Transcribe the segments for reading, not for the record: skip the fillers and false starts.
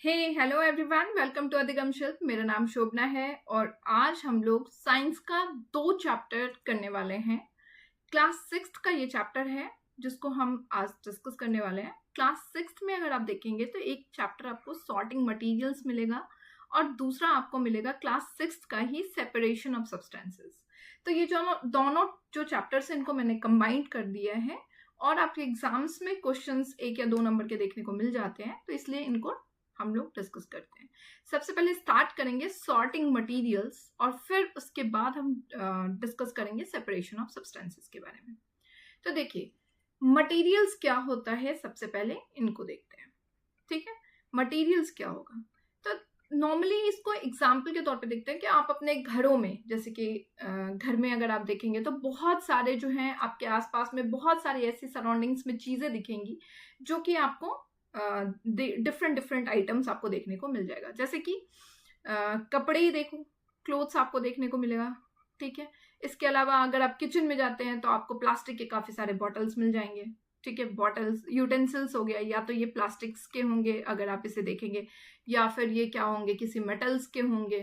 Hey hello everyone, welcome to Adhigam Shilp. मेरा नाम शोभना है और आज हम लोग साइंस का 2 चैप्टर करने वाले हैं। क्लास 6 का ये चैप्टर है जिसको हम आज डिस्कस करने वाले हैं। क्लास 6 में अगर आप देखेंगे तो एक चैप्टर आपको सॉर्टिंग मटेरियल्स मिलेगा और दूसरा आपको मिलेगा क्लास 6 का ही सेपरेशन ऑफ सब्सटेंसेस। तो ये जो दोनों जो चैप्टर्स हैं इनको मैंने कंबाइंड कर दिया है और आपके एग्जाम्स में क्वेश्चंस 1 या 2 नंबर के देखने को मिल जाते हैं, तो इसलिए इनको हम लोग डिस्कस करते हैं। सबसे पहले स्टार्ट करेंगे सॉर्टिंग मटेरियल्स और फिर उसके बाद हम डिस्कस करेंगे सेपरेशन ऑफ सब्सटेंसेस के बारे में। तो देखिए मटेरियल्स क्या होता है, सबसे पहले इनको देखते हैं। ठीक है, मटेरियल्स क्या होगा तो नॉर्मली इसको एग्जाम्पल के तौर पे देखते हैं कि आप अपने घरों में, जैसे कि घर में अगर आप देखेंगे तो बहुत सारे जो हैं आपके आसपास में बहुत सारी ऐसी सराउंडिंग्स में चीजें दिखेंगी जो कि आपको डिफरेंट डिफरेंट आइटम्स आपको देखने को मिल जाएगा। जैसे कि कपड़े ही देखो, क्लोथ्स आपको देखने को मिलेगा। ठीक है, इसके अलावा अगर आप किचन में जाते हैं तो आपको प्लास्टिक के काफी सारे बॉटल्स मिल जाएंगे। ठीक है, बॉटल्स यूटेंसिल्स हो गया, या तो ये प्लास्टिक्स के होंगे अगर आप इसे देखेंगे, या फिर ये क्या होंगे, किसी मेटल्स के होंगे।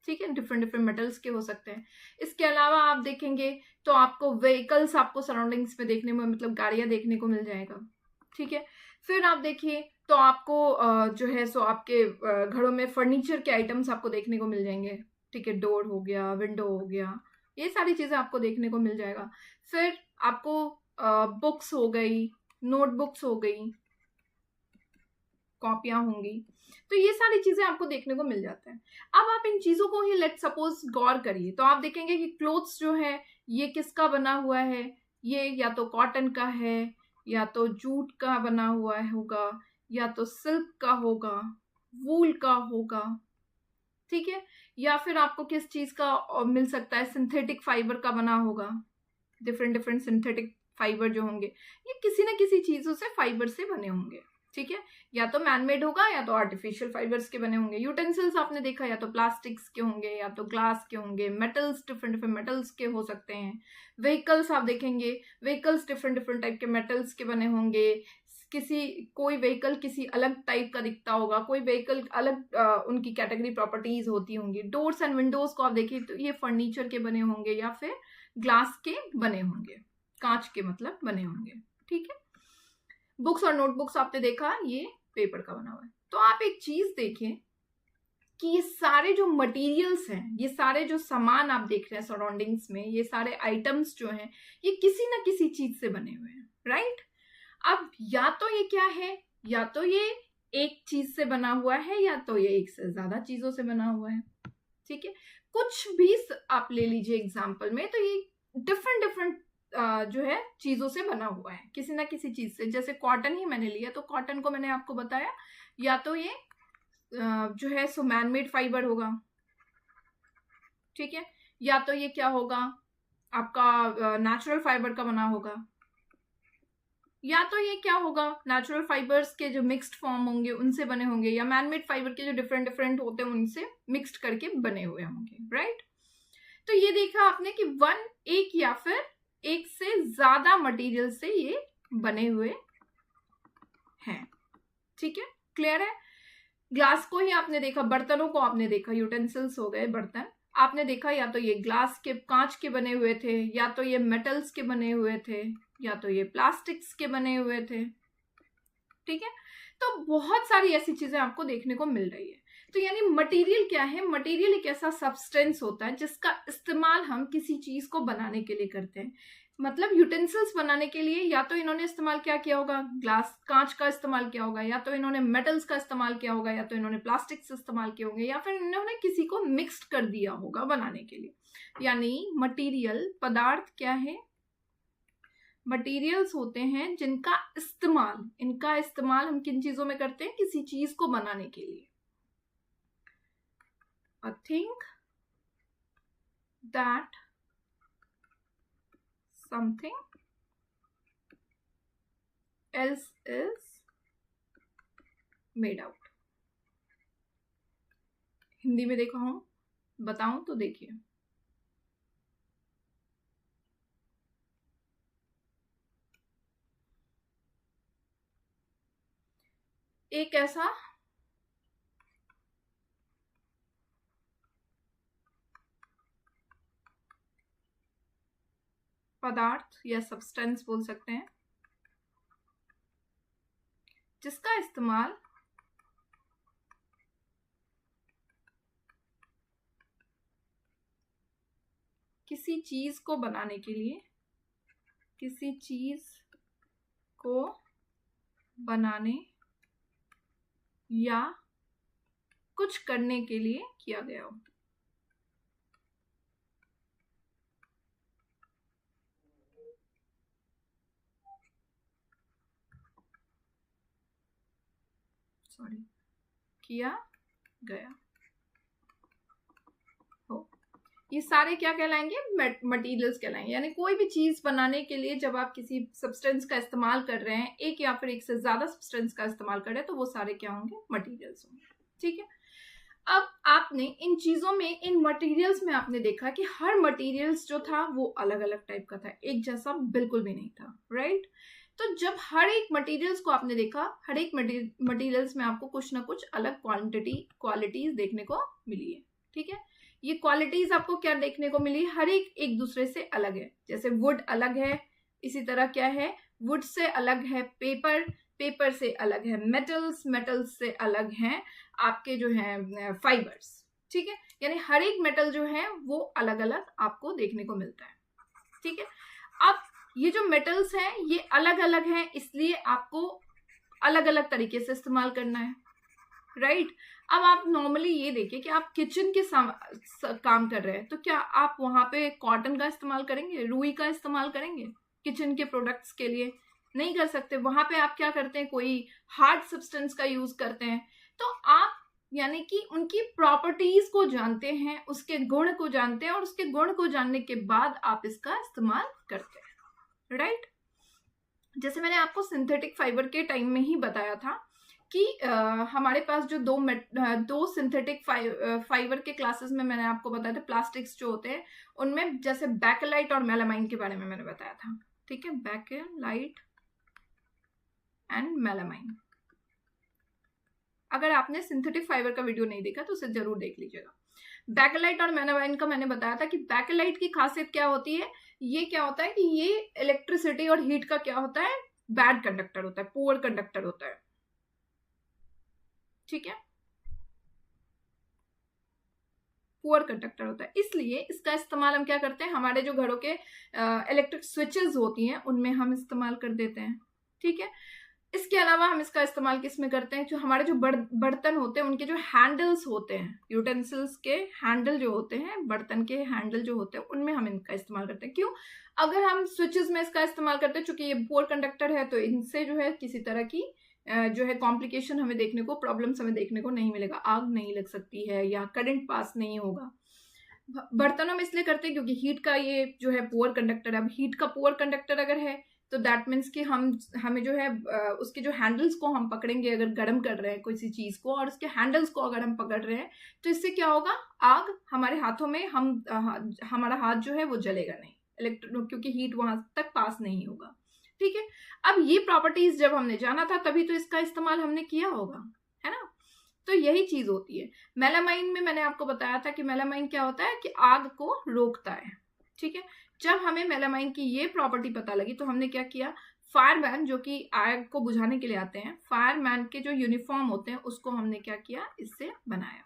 ठीक है, डिफरेंट डिफरेंट मेटल्स के हो सकते हैं। इसके अलावा आप देखेंगे तो आपको व्हीकल्स आपको सराउंडिंग्स में देखने में, मतलब गाड़ियां देखने को मिल जाएगा। ठीक है, फिर आप देखिए तो आपको जो है सो आपके घरों में फर्नीचर के आइटम्स आपको देखने को मिल जाएंगे। ठीक है, डोर हो गया, विंडो हो गया, ये सारी चीजें आपको देखने को मिल जाएगा। फिर आपको बुक्स हो गई, नोटबुक्स हो गई, कॉपियां होंगी, तो ये सारी चीजें आपको देखने को मिल जाता है। अब आप इन चीजों को ही लेट सपोज गौर करिए तो आप देखेंगे कि क्लोथ्स जो है ये किसका बना हुआ है, ये या तो कॉटन का है, या तो जूट का बना हुआ होगा, या तो सिल्क का होगा, वूल का होगा। ठीक है, या फिर आपको किस चीज का मिल सकता है, सिंथेटिक फाइबर का बना होगा। डिफरेंट डिफरेंट सिंथेटिक फाइबर जो होंगे ये किसी ना किसी चीजों से फाइबर से बने होंगे। ठीक है, या तो मैनमेड होगा या तो आर्टिफिशियल फाइबर्स के बने होंगे। यूटेंसिल्स आपने देखा या तो प्लास्टिक्स के होंगे या तो ग्लास के होंगे। मेटल्स डिफरेंट डिफरेंट मेटल्स के हो सकते हैं। व्हीकल्स आप देखेंगे, व्हीकल्स डिफरेंट डिफरेंट टाइप के मेटल्स के बने होंगे। किसी कोई व्हीकल किसी अलग टाइप का दिखता होगा, कोई व्हीकल अलग उनकी कैटेगरी प्रॉपर्टीज होती होंगी। डोर्स एंड विंडोज को आप देखिए तो ये फर्नीचर के बने होंगे या फिर ग्लास के बने होंगे, कांच के मतलब बने होंगे। ठीक है, बुक्स और नोटबुक्स आपने देखा ये पेपर का बना हुआ है। तो आप एक चीज देखें कि ये सारे जो मटेरियल्स हैं, ये सारे जो सामान आप देख रहे हैं सराउंडिंग्स में, ये सारे आइटम्स जो हैं ये किसी ना किसी चीज से बने हुए हैं। राइट, अब या तो ये क्या है, या तो ये एक चीज से बना हुआ है या तो ये एक से ज्यादा चीजों से बना हुआ है। ठीक है, कुछ भी आप ले लीजिए एग्जाम्पल में तो ये डिफरेंट डिफरेंट जो है चीजों से बना हुआ है, किसी ना किसी चीज से। जैसे कॉटन ही मैंने लिया तो कॉटन को मैंने आपको बताया या तो ये जो है सो मैनमेड फाइबर होगा। ठीक है, या तो ये क्या होगा, आपका नेचुरल फाइबर का बना होगा, या तो ये क्या होगा, नेचुरल फाइबर्स के जो मिक्स्ड फॉर्म होंगे उनसे बने होंगे, या मैनमेड फाइबर के जो डिफरेंट डिफरेंट होते हैं उनसे मिक्स्ड करके बने हुए होंगे। राइट, तो ये देखा आपने कि एक या फिर एक से ज्यादा मटेरियल से ये बने हुए हैं। ठीक है, क्लियर है। ग्लास को ही आपने देखा, बर्तनों को आपने देखा, यूटेंसिल्स हो गए बर्तन आपने देखा, या तो ये ग्लास के कांच के बने हुए थे, या तो ये मेटल्स के बने हुए थे, या तो ये प्लास्टिक्स के बने हुए थे। ठीक है, तो बहुत सारी ऐसी चीजें आपको देखने को मिल रही है। तो यानी मटेरियल क्या है, मटेरियल एक ऐसा सब्सटेंस होता है जिसका इस्तेमाल हम किसी चीज को बनाने के लिए करते हैं। मतलब यूटेंसिल्स बनाने के लिए या तो इन्होंने इस्तेमाल क्या किया होगा, ग्लास कांच का इस्तेमाल किया होगा, या तो इन्होंने मेटल्स का इस्तेमाल किया होगा, या तो इन्होंने प्लास्टिक्स इस्तेमाल किए होंगे, या फिर इन्होंने किसी को मिक्स्ड कर दिया होगा बनाने के लिए। यानी मटेरियल पदार्थ क्या है, मटेरियल्स होते हैं जिनका इस्तेमाल, इनका इस्तेमाल हम किन चीजों में करते हैं, किसी चीज को बनाने के लिए। A thing that something else is made out। Hindi में देखा हूं, बताऊं तो देखिए, एक ऐसा पदार्थ या सब्सटेंस बोल सकते हैं, जिसका इस्तेमाल किसी चीज को बनाने के लिए, किसी चीज को बनाने या कुछ करने के लिए किया गया हो। किया गया हो। ये सारे क्या कहलाएंगे? मटेरियल्स कहलाएंगे। यानी कोई भी चीज बनाने के लिए जब आप किसी सब्सटेंस का इस्तेमाल कर रहे हैं, एक या फिर एक से ज्यादा सब्सटेंस का इस्तेमाल कर रहे हैं, तो वो सारे क्या होंगे? मटेरियल्स होंगे। ठीक है। अब आपने इन चीजों में, इन मटेरियल्स में आपने देखा कि हर मटेरियल्स जो था वो अलग अलग टाइप का था, एक जैसा बिल्कुल भी नहीं था, राइट? तो जब हर एक मटेरियल्स को आपने देखा, हर एक मटेरियल्स में आपको कुछ ना कुछ अलग क्वालिटीज देखने को मिली है। ठीक है। ये क्वालिटीज आपको क्या देखने को मिली? हर एक दूसरे से अलग है। जैसे वुड अलग है, इसी तरह क्या है, वुड से अलग है पेपर से अलग है मेटल्स से अलग हैं आपके जो है फाइबर्स। ठीक है। यानी हर एक मेटल जो है वो अलग अलग आपको देखने को मिलता है। ठीक है। अब ये जो मेटल्स हैं ये अलग अलग हैं, इसलिए आपको अलग अलग तरीके से इस्तेमाल करना है, राइट? अब आप नॉर्मली ये देखिए कि आप किचन के काम कर रहे हैं, तो क्या आप वहां पे कॉटन का इस्तेमाल करेंगे, रुई का इस्तेमाल करेंगे किचन के प्रोडक्ट्स के लिए? नहीं कर सकते। वहां पे आप क्या करते हैं? कोई हार्ड सब्सटेंस का यूज करते हैं। तो आप यानी कि उनकी प्रॉपर्टीज को जानते हैं, उसके गुण को जानते हैं, और उसके गुण को जानने के बाद आप इसका इस्तेमाल करते हैं, राइट? जैसे मैंने आपको सिंथेटिक फाइबर के टाइम में ही बताया था कि हमारे पास जो दो सिंथेटिक फाइबर के क्लासेस में मैंने आपको बताया था, प्लास्टिक्स जो होते हैं उनमें जैसे बैकेलाइट और मेलामाइन के बारे में मैंने बताया था। ठीक है। Bakelite and melamine. अगर आपने सिंथेटिक फाइबर का वीडियो नहीं देखा तो उसे जरूर देख लीजिएगा। बैकेलाइट और मेलामाइन का मैंने बताया था कि बैकेलाइट की खासियत क्या होती है, ये क्या होता है कि ये इलेक्ट्रिसिटी और हीट का क्या होता है? बैड कंडक्टर होता है, पुअर कंडक्टर होता है। ठीक है। पुअर कंडक्टर होता है, इसलिए इसका इस्तेमाल हम क्या करते हैं? हमारे जो घरों के इलेक्ट्रिक स्विचेस होती हैं उनमें हम इस्तेमाल कर देते हैं। ठीक है। इसके अलावा हम इसका इस्तेमाल किस में करते हैं? जो हमारे जो बर्तन होते हैं उनके जो हैंडल्स होते हैं, यूटेंसिल्स के हैंडल जो होते हैं, बर्तन के हैंडल जो होते हैं, उनमें हम इनका इस्तेमाल करते हैं। क्यों? अगर हम स्विचेस में इसका इस्तेमाल करते हैं, चूंकि ये पुअर कंडक्टर है, तो इनसे जो है किसी तरह की जो है कॉम्प्लिकेशन हमें देखने को, प्रॉब्लम्स हमें देखने को नहीं मिलेगा। आग नहीं लग सकती है या करंट पास नहीं होगा। बर्तनों में इसलिए करते हैं क्योंकि हीट का ये जो है पुअर कंडक्टर है। अब हीट का पुअर कंडक्टर अगर है तो दैट मीन्स कि हमें जो है उसके जो हैंडल्स को हम पकड़ेंगे, अगर गर्म कर रहे हैं किसी चीज को और उसके हैंडल्स को अगर हम पकड़ रहे हैं, तो इससे क्या होगा? आग हमारे हाथों में, हमारा हाथ जो है वो जलेगा नहीं, क्योंकि हीट वहां तक पास नहीं होगा। ठीक है। अब ये प्रॉपर्टीज जब हमने जाना था तभी तो इसका इस्तेमाल हमने किया होगा, है ना? तो यही चीज होती है। मेलामाइन में मैंने आपको बताया था कि मेलामाइन क्या होता है कि आग को रोकता है। ठीक है। जब हमें मेलामाइन की ये प्रॉपर्टी पता लगी तो हमने क्या किया? फायरमैन जो कि आग को बुझाने के लिए आते हैं, फायरमैन के जो यूनिफॉर्म होते हैं उसको हमने क्या किया? इससे बनाया।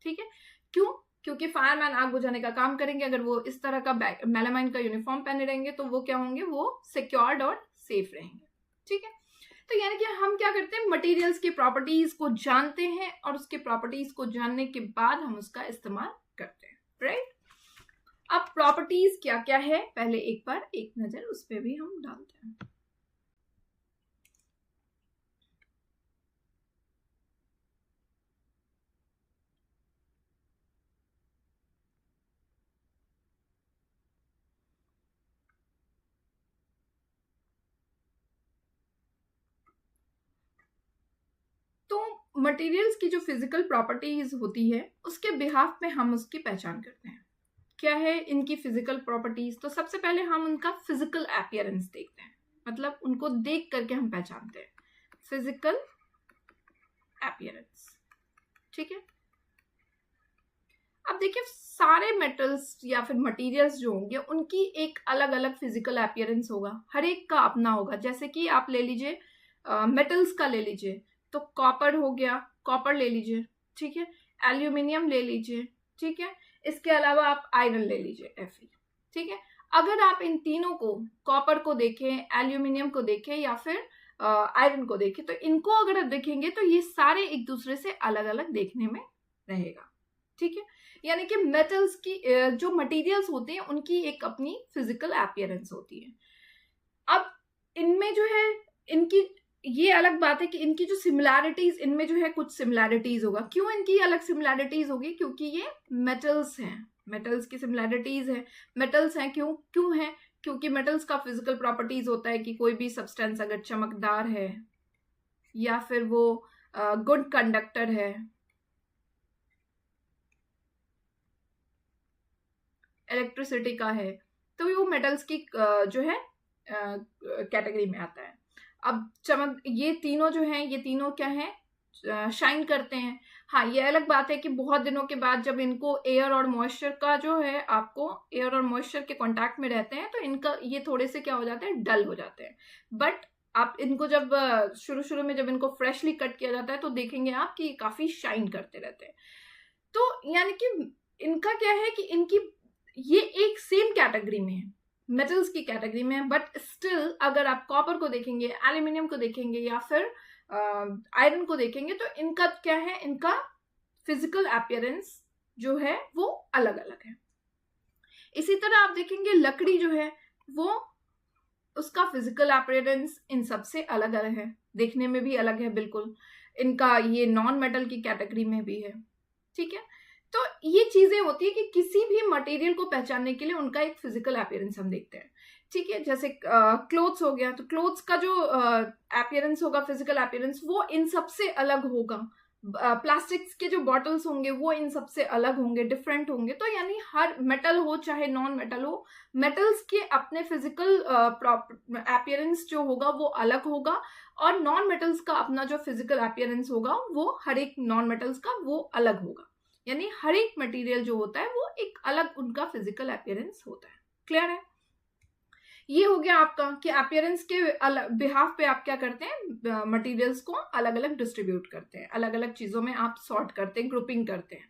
ठीक है। क्यों? क्योंकि फायरमैन आग बुझाने का काम करेंगे, अगर वो इस तरह का मेलामाइन का यूनिफॉर्म पहने रहेंगे तो वो क्या होंगे? वो सिक्योर्ड और सेफ रहेंगे। ठीक है। तो यानी कि हम क्या करते हैं? मटेरियल्स की प्रॉपर्टीज को जानते हैं और उसके प्रॉपर्टीज को जानने के बाद हम उसका इस्तेमाल करते हैं, राइट? अब प्रॉपर्टीज क्या क्या है पहले एक बार एक नजर उस पर भी हम डालते हैं। तो मटेरियल्स की जो फिजिकल प्रॉपर्टीज होती है उसके बिहाफ में हम उसकी पहचान करते हैं। क्या है इनकी फिजिकल प्रॉपर्टीज? तो सबसे पहले हम उनका फिजिकल अपीयरेंस देखते हैं, मतलब उनको देख करके हम पहचानते हैं, फिजिकल अपीयरेंस। ठीक है। अब देखिए सारे मेटल्स या फिर मटेरियल्स जो होंगे उनकी एक अलग अलग फिजिकल अपीयरेंस होगा, हर एक का अपना होगा। जैसे कि आप ले लीजिए मेटल्स का ले लीजिए तो कॉपर हो गया, कॉपर ले लीजिए, ठीक है, एल्यूमिनियम ले लीजिए, ठीक है, इसके अलावा आप आयरन ले लीजिए Fe, ठीक है। अगर आप इन तीनों को, कॉपर को देखें, एल्यूमिनियम को देखें या फिर आयरन को देखें, तो इनको अगर आप देखेंगे तो ये सारे एक दूसरे से अलग अलग देखने में रहेगा, ठीक है। यानी कि मेटल्स की जो मटेरियल्स होते हैं उनकी एक अपनी फिजिकल अपीयरेंस होती है। अब इनमें जो है इनकी ये अलग बात है कि इनकी जो सिमिलैरिटीज, इनमें जो है कुछ सिमिलैरिटीज होगा। क्यों इनकी अलग सिमिलैरिटीज होगी? क्योंकि ये मेटल्स हैं, मेटल्स की सिमिलैरिटीज है। मेटल्स हैं क्यों है? क्योंकि मेटल्स का फिजिकल प्रॉपर्टीज होता है कि कोई भी सब्सटेंस अगर चमकदार है या फिर वो गुड कंडक्टर है, इलेक्ट्रिसिटी का है, तो वो मेटल्स की जो है कैटेगरी में आता है। अब ये तीनों जो हैं, ये तीनों क्या हैं? शाइन करते हैं। हाँ, ये अलग बात है कि बहुत दिनों के बाद जब इनको एयर और मॉइस्चर का जो है, आपको एयर और मॉइस्चर के कांटेक्ट में रहते हैं तो इनका ये थोड़े से क्या हो जाते हैं, डल हो जाते हैं। बट आप इनको जब शुरू में जब इनको फ्रेशली कट किया जाता है तो देखेंगे आप कि काफी शाइन करते रहते हैं। तो यानी कि इनका क्या है कि इनकी ये एक सेम कैटेगरी में है, मेटल्स की कैटेगरी में है। बट स्टिल अगर आप कॉपर को देखेंगे, एल्यूमिनियम को देखेंगे या फिर आयरन को देखेंगे तो इनका क्या है, इनका फिजिकल अपीयरेंस जो है वो अलग अलग है। इसी तरह आप देखेंगे लकड़ी जो है वो, उसका फिजिकल अपीयरेंस इन सबसे अलग अलग है, देखने में भी अलग है बिल्कुल। इनका ये नॉन मेटल की कैटेगरी में भी है, ठीक है। तो ये चीजें होती है कि किसी भी मटेरियल को पहचानने के लिए उनका एक फिजिकल अपीयरेंस हम देखते हैं, ठीक है। जैसे क्लोथ्स हो गया, तो क्लोथ्स का जो अपीयरेंस होगा, फिजिकल अपीयरेंस, वो इन सबसे अलग होगा। प्लास्टिक्स के जो बॉटल्स होंगे वो इन सबसे अलग होंगे, डिफरेंट होंगे। तो यानी हर मेटल हो चाहे नॉन मेटल हो, मेटल्स के अपने फिजिकल अपीयरेंस जो होगा वो अलग होगा, और नॉन मेटल्स का अपना जो फिजिकल अपीयरेंस होगा वो हर एक नॉन मेटल्स का वो अलग होगा। यानी हर एक मटेरियल जो होता है वो एक अलग उनका फिजिकल अपीयरेंस होता है। क्लियर है? ये हो गया आपका कि अपीयरेंस के बिहाफ पे आप क्या करते हैं, मटेरियल्स को अलग अलग डिस्ट्रीब्यूट करते हैं, अलग अलग चीजों में आप सॉर्ट करते हैं, ग्रुपिंग करते हैं।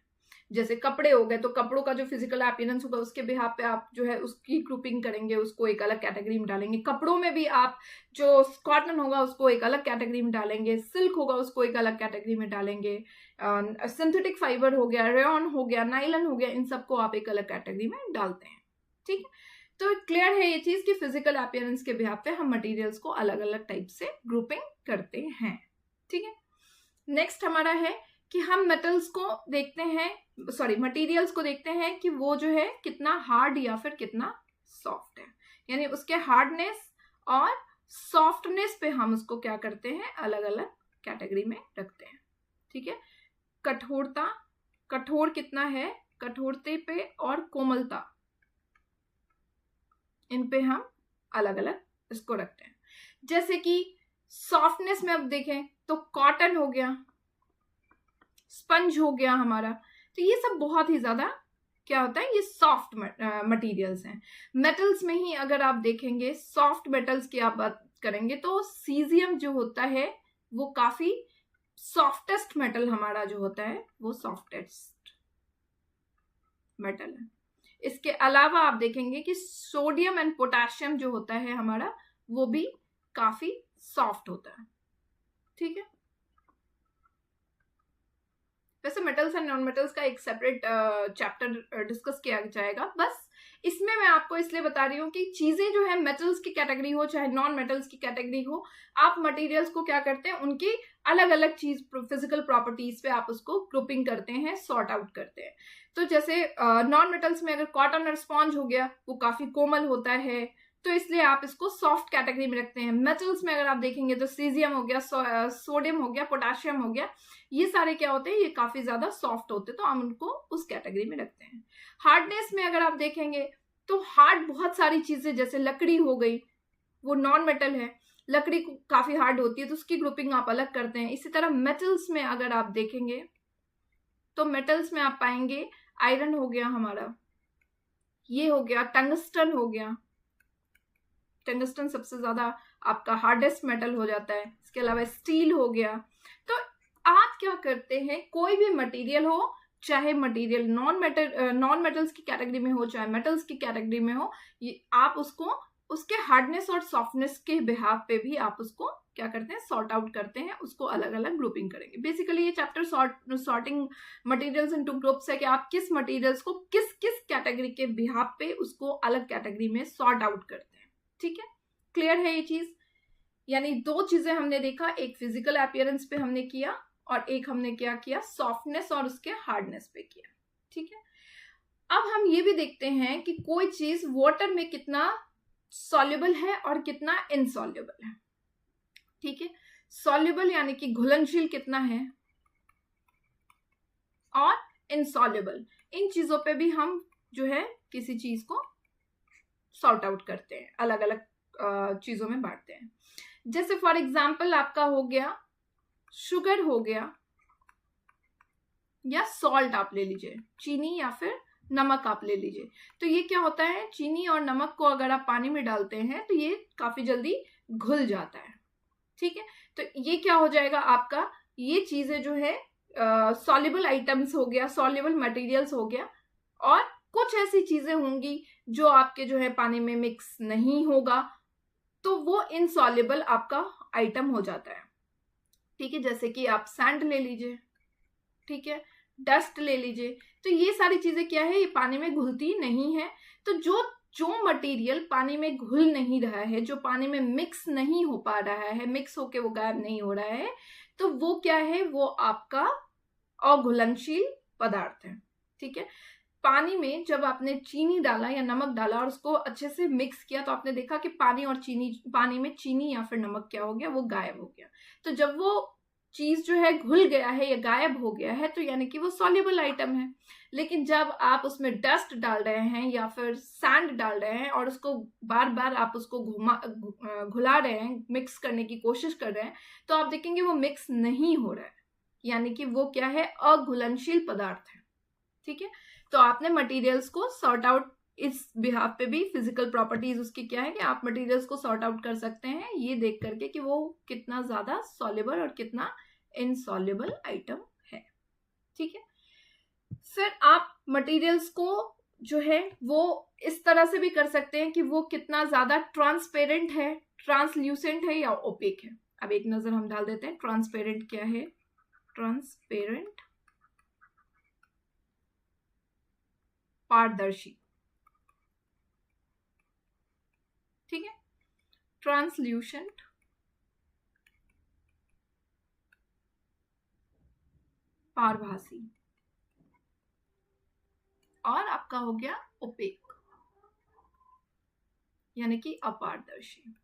जैसे कपड़े हो गए तो कपड़ों का जो फिजिकल अपीयरेंस होगा उसके बिहाफ पे आप जो है उसकी ग्रुपिंग करेंगे, उसको एक अलग कैटेगरी में डालेंगे। कपड़ों में भी आप जो कॉटन होगा उसको एक अलग कैटेगरी में डालेंगे, सिल्क होगा उसको एक अलग कैटेगरी में डालेंगे, सिंथेटिक फाइबर हो गया, रेयन हो गया, नाइलन हो गया, इन सबको आप एक अलग कैटेगरी में डालते हैं, ठीक है। तो क्लियर है ये चीज कि फिजिकल अपीयरेंस के बिहाफ पे हम मटेरियल्स को अलग अलग टाइप से ग्रुपिंग करते हैं, ठीक है। नेक्स्ट हमारा है कि हम मेटल्स को देखते हैं, मटेरियल्स को देखते हैं कि वो जो है कितना हार्ड या फिर कितना सॉफ्ट है। यानी उसके हार्डनेस और सॉफ्टनेस पे हम उसको क्या करते हैं, अलग अलग कैटेगरी में रखते हैं, ठीक है। कठोरता, कठोर कितना है, कठोरते पे और कोमलता, इन पे हम अलग अलग इसको रखते हैं। जैसे कि सॉफ्टनेस में अब देखें तो कॉटन हो गया, स्पंज हो गया हमारा, तो ये सब बहुत ही ज्यादा क्या होता है, ये सॉफ्ट मटेरियल्स हैं। मेटल्स में ही अगर आप देखेंगे, सॉफ्ट मेटल्स की आप बात करेंगे तो सीजियम जो होता है वो काफी सॉफ्टेस्ट मेटल हमारा जो होता है वो सॉफ्टेस्ट मेटल है। इसके अलावा आप देखेंगे कि सोडियम एंड पोटेशियम जो होता है हमारा वो भी काफी सॉफ्ट होता है, ठीक है। वैसे मेटल्स एंड नॉन मेटल्स का एक सेपरेट चैप्टर डिस्कस किया जाएगा, बस इसमें मैं आपको इसलिए बता रही हूँ कि चीजें जो है मेटल्स की कैटेगरी हो चाहे नॉन मेटल्स की कैटेगरी हो, आप मटेरियल्स को क्या करते हैं, उनकी अलग अलग चीज फिजिकल प्रॉपर्टीज पे आप उसको ग्रुपिंग करते हैं, सॉर्ट आउट करते हैं। तो जैसे नॉन मेटल्स में अगर कॉटन और स्पॉन्ज हो गया वो काफी कोमल होता है, तो इसलिए आप इसको सॉफ्ट कैटेगरी में रखते हैं। मेटल्स में अगर आप देखेंगे तो सीजियम हो गया, सोडियम हो गया, पोटेशियम हो गया, ये सारे क्या होते हैं, ये काफी ज्यादा सॉफ्ट होते हैं, तो हम उनको उस कैटेगरी में रखते हैं। हार्डनेस में अगर आप देखेंगे तो हार्ड बहुत सारी चीजें, जैसे लकड़ी हो गई, वो नॉन मेटल है, लकड़ी काफी हार्ड होती है तो उसकी ग्रुपिंग आप अलग करते हैं। इसी तरह मेटल्स में अगर आप देखेंगे तो मेटल्स में आप पाएंगे आयरन हो गया हमारा, ये हो गया, टंगस्टन हो गया, टंगस्टन सबसे ज्यादा आपका हार्डेस्ट मेटल हो जाता है। इसके अलावा स्टील हो गया। तो आप क्या करते हैं, कोई भी मटेरियल हो, चाहे मटेरियल नॉन मेटल्स की कैटेगरी में हो, चाहे मेटल्स की कैटेगरी में हो, ये आप उसको उसके हार्डनेस और सॉफ्टनेस के बिहाफ पे भी आप उसको क्या करते हैं, सॉर्ट आउट करते हैं, उसको अलग अलग ग्रुपिंग करेंगे। बेसिकली ये chapter sorting materials into groups है कि आप किस मटेरियल्स को किस किस कैटेगरी के बिहाफ पे उसको अलग कैटेगरी में सॉर्ट आउट करते हैं। ठीक है, क्लियर है ये चीज? यानी दो चीजें हमने देखा, एक फिजिकल अपीयरेंस पे हमने किया और एक हमने क्या किया, सॉफ्टनेस और उसके हार्डनेस पे किया। ठीक है, अब हम ये भी देखते हैं कि कोई चीज वाटर में कितना सॉल्युबल है और कितना इनसॉल्युबल है। ठीक है, सॉल्युबल यानी कि घुलनशील कितना है और इनसॉल्युबल, इन चीजों पे भी हम जो है किसी चीज को सॉर्ट आउट करते हैं, अलग अलग चीजों में बांटते हैं। जैसे फॉर एग्जाम्पल आपका हो गया शुगर हो गया या सॉल्ट आप ले लीजिए, चीनी या फिर नमक आप ले लीजिए। तो ये क्या होता है, चीनी और नमक को अगर आप पानी में डालते हैं तो ये काफी जल्दी घुल जाता है। ठीक है, तो ये क्या हो जाएगा आपका, ये चीजें जो है सॉल्युबल आइटम्स हो गया, सॉल्युबल मटेरियल्स हो गया, और कुछ ऐसी चीजें होंगी जो आपके जो है पानी में मिक्स नहीं होगा, तो वो इनसॉल्युबल आपका आइटम हो जाता है। ठीक है, जैसे कि आप सैंड ले लीजिए, ठीक है, डस्ट ले लीजिए। तो ये सारी चीजें क्या है, ये पानी में घुलती नहीं है। तो जो मटेरियल पानी में घुल नहीं रहा है, जो पानी में मिक्स नहीं हो पा रहा है, मिक्स होके वो गायब नहीं हो रहा है, तो वो क्या है, वो आपका अघुलनशील पदार्थ है। ठीक है, पानी में जब आपने चीनी डाला या नमक डाला और उसको अच्छे से मिक्स किया, तो आपने देखा कि पानी में चीनी या फिर नमक क्या हो गया, वो गायब हो गया। तो जब वो चीज जो है घुल गया है या गायब हो गया है, तो यानी कि वो सॉल्युबल आइटम है। लेकिन जब आप उसमें डस्ट डाल रहे हैं या फिर सैंड डाल रहे हैं और उसको बार बार आप उसको घुला रहे हैं, मिक्स करने की कोशिश कर रहे हैं, तो आप देखेंगे वो मिक्स नहीं हो रहा है, यानी कि वो क्या है, अघुलनशील पदार्थ है। ठीक है, तो आपने मटेरियल्स को सॉर्ट आउट, इस बिहाफ पे भी फिजिकल प्रॉपर्टीज उसकी क्या है कि आप मटेरियल्स को सॉर्ट आउट कर सकते हैं ये देख करके कि वो कितना ज्यादा सॉल्युबल और कितना इनसॉल्युबल आइटम है। ठीक है, फिर आप मटेरियल्स को जो है वो इस तरह से भी कर सकते हैं कि वो कितना ज्यादा ट्रांसपेरेंट है, ट्रांसल्यूसेंट है या ओपेक है। अब एक नजर हम डाल देते हैं, ट्रांसपेरेंट क्या है, ट्रांसपेरेंट पारदर्शी, ठीक है, ट्रांसल्यूसेंट पारभासी, और आपका हो गया ओपेक यानी कि अपारदर्शी।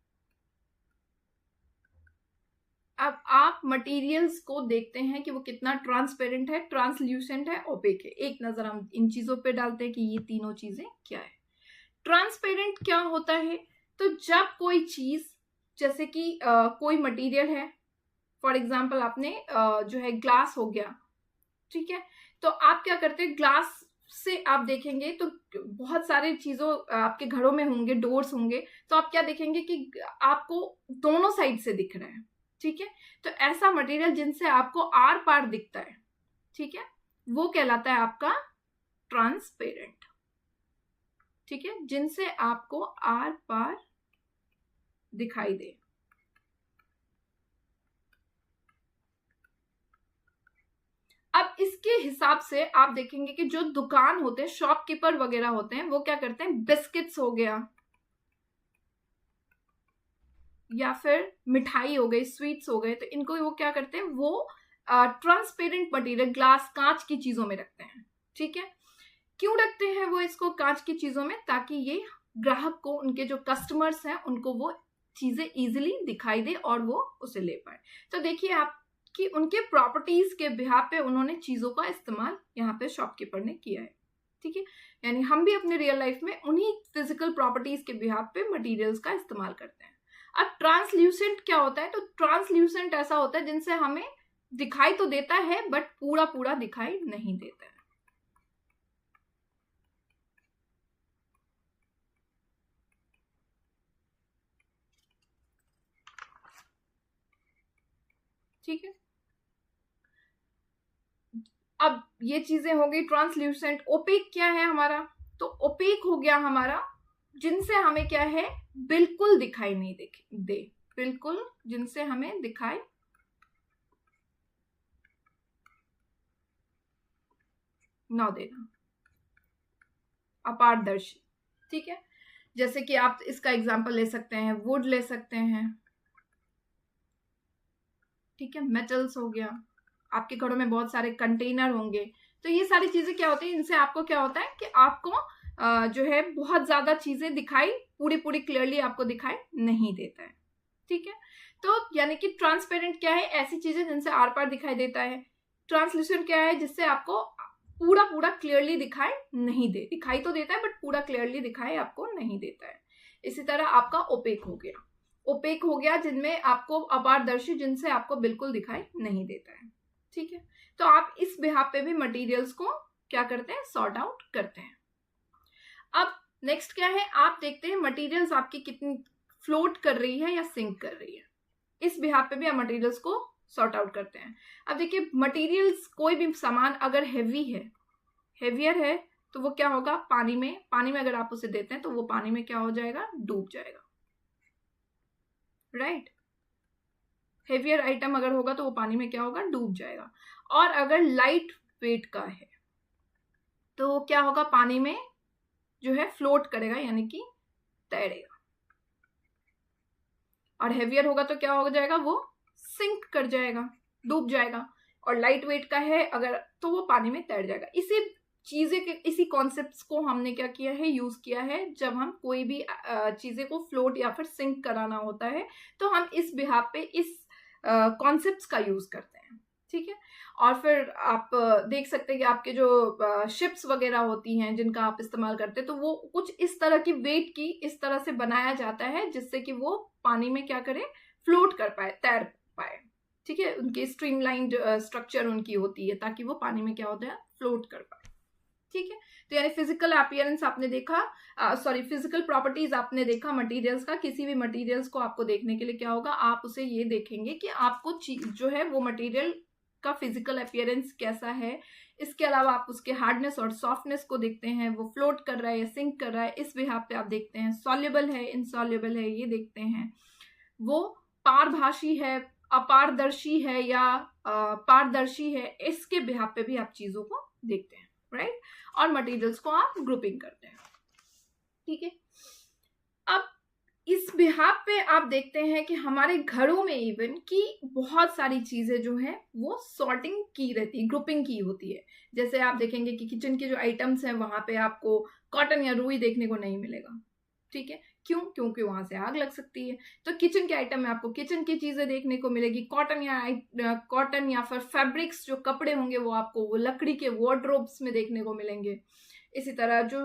अब आप मटेरियल्स को देखते हैं कि वो कितना ट्रांसपेरेंट है, ट्रांसल्यूसेंट है, ओपेक है। एक नजर हम इन चीजों पे डालते हैं कि ये तीनों चीजें क्या है। ट्रांसपेरेंट क्या होता है, तो जब कोई चीज, जैसे कि कोई मटेरियल है, फॉर एग्जाम्पल आपने जो है ग्लास हो गया, ठीक है, तो आप क्या करते हैं, ग्लास से आप देखेंगे तो बहुत सारे चीजों आपके घरों में होंगे, डोर्स होंगे, तो आप क्या देखेंगे कि आपको दोनों साइड से दिख रहा है। ठीक है, तो ऐसा मटेरियल जिनसे आपको आर पार दिखता है, ठीक है, वो कहलाता है आपका ट्रांसपेरेंट। ठीक है, जिनसे आपको आर पार दिखाई दे। अब इसके हिसाब से आप देखेंगे कि जो दुकान होते हैं, शॉपकीपर वगैरह होते हैं, वो क्या करते हैं, बिस्किट्स हो गया या फिर मिठाई हो गई, स्वीट्स हो गए, तो इनको वो क्या करते हैं, वो ट्रांसपेरेंट मटेरियल, ग्लास, कांच की चीजों में रखते हैं। ठीक है, क्यों रखते हैं वो इसको कांच की चीजों में, ताकि ये ग्राहक को, उनके जो कस्टमर्स हैं, उनको वो चीजें इजीली दिखाई दे और वो उसे ले पाए। तो देखिए आप कि उनके प्रॉपर्टीज के बिहाफ पे उन्होंने चीजों का इस्तेमाल यहाँ पे शॉपकीपर ने किया है। ठीक है, यानी हम भी अपने रियल लाइफ में उन्हीं फिजिकल प्रॉपर्टीज के बिहाफ पे मटेरियल्स का इस्तेमाल करते हैं। अब ट्रांसल्यूसेंट क्या होता है, तो ट्रांसल्यूसेंट ऐसा होता है जिनसे हमें दिखाई तो देता है बट पूरा पूरा दिखाई नहीं देता है। ठीक है। अब ये चीजें हो गई ट्रांसल्यूसेंट। ओपेक क्या है हमारा? तो ओपेक हो गया हमारा जिनसे हमें क्या है, बिल्कुल दिखाई नहीं दे, बिल्कुल जिनसे हमें दिखाई ना देना, अपारदर्शी। ठीक है, जैसे कि आप इसका एग्जांपल ले सकते हैं, वुड ले सकते हैं, ठीक है, मेटल्स हो गया, आपके घरों में बहुत सारे कंटेनर होंगे। तो ये सारी चीजें क्या होती है, इनसे आपको क्या होता है कि आपको जो है बहुत ज्यादा चीजें दिखाई पूरी पूरी क्लियरली आपको दिखाई नहीं देता है। ठीक है, तो यानी कि ट्रांसपेरेंट क्या है, ऐसी चीजें जिनसे आर पार दिखाई देता है। ट्रांसल्यूसेंट क्या है, जिससे आपको पूरा पूरा क्लियरली दिखाई नहीं दे, दिखाई तो देता है बट पूरा क्लियरली दिखाई आपको नहीं देता है। इसी तरह आपका ओपेक हो गया, ओपेक हो गया जिनमें आपको अपारदर्शी, जिनसे आपको बिल्कुल दिखाई नहीं देता है। ठीक है, तो आप इस बिहाफ पे भी मटेरियल्स को क्या करते हैं, सॉर्ट आउट करते हैं। अब नेक्स्ट क्या है, आप देखते हैं मटेरियल्स आपकी कितनी फ्लोट कर रही है या सिंक कर रही है। इस बिहाफ पे भी आप मटेरियल्स को सॉर्ट आउट करते हैं। अब देखिए मटेरियल्स, कोई भी सामान अगर हैवी है, हेवियर है, तो वो क्या होगा, पानी में अगर आप उसे देते हैं तो वो पानी में क्या हो जाएगा, डूब जाएगा। राइट, हेवियर आइटम अगर होगा तो वो पानी में क्या होगा, डूब जाएगा। और अगर लाइट वेट का है तो क्या होगा, पानी में जो है फ्लोट करेगा, यानी कि तैरेगा। और हेवियर होगा तो क्या हो जाएगा, वो सिंक कर जाएगा, डूब जाएगा। और लाइट वेट का है अगर, तो वो पानी में तैर जाएगा। इसी कॉन्सेप्ट्स को हमने क्या किया है, यूज किया है जब हम कोई भी चीजें को फ्लोट या फिर सिंक कराना होता है, तो हम इस बिहाफ पे इस कॉन्सेप्ट्स का यूज करते हैं। ठीक है, और फिर आप देख सकते हैं कि आपके जो शिप्स वगैरह होती हैं जिनका आप इस्तेमाल करते हैं, तो वो कुछ इस तरह की वेट की इस तरह से बनाया जाता है जिससे कि वो पानी में क्या करे, फ्लोट कर पाए, तैर पाए। ठीक है, उनकी स्ट्रीमलाइंड स्ट्रक्चर उनकी होती है ताकि वो पानी में क्या होता है, फ्लोट कर पाए। ठीक है, तो यानी फिजिकल अपीयरेंस आपने देखा, फिजिकल प्रॉपर्टीज आपने देखा मटेरियल्स का। किसी भी मटेरियल्स को आपको देखने के लिए क्या होगा, आप उसे ये देखेंगे कि आपको जो है वो मटेरियल का फिजिकल अपीयरेंस कैसा है। इसके अलावा आप उसके हार्डनेस और सॉफ्टनेस को देखते हैं, वो फ्लोट कर रहा है या सिंक कर रहा है। इस बिहाफ पे आप देखते हैं सॉल्युबल है, इनसॉल्युबल है, ये देखते हैं। वो पारभाषी है, अपारदर्शी है या पारदर्शी है, इसके बिहाफ पे भी आप चीजों को देखते हैं। राइट, और मटेरियल्स को आप ग्रुपिंग करते हैं। ठीक है, अब इस बिहाफ पे आप देखते हैं कि हमारे घरों में इवन की बहुत सारी चीजें जो है वो सॉर्टिंग की रहती है, ग्रुपिंग की होती है। जैसे आप देखेंगे कि किचन के जो आइटम्स हैं वहां पे आपको कॉटन या रुई देखने को नहीं मिलेगा। ठीक है, क्यों? क्योंकि वहां से आग लग सकती है। तो किचन के आइटम में आपको किचन की चीजें देखने को मिलेगी। कॉटन या फिर फैब्रिक्स जो कपड़े होंगे वो आपको वो लकड़ी के वार्डरोब्स में देखने को मिलेंगे। इसी तरह जो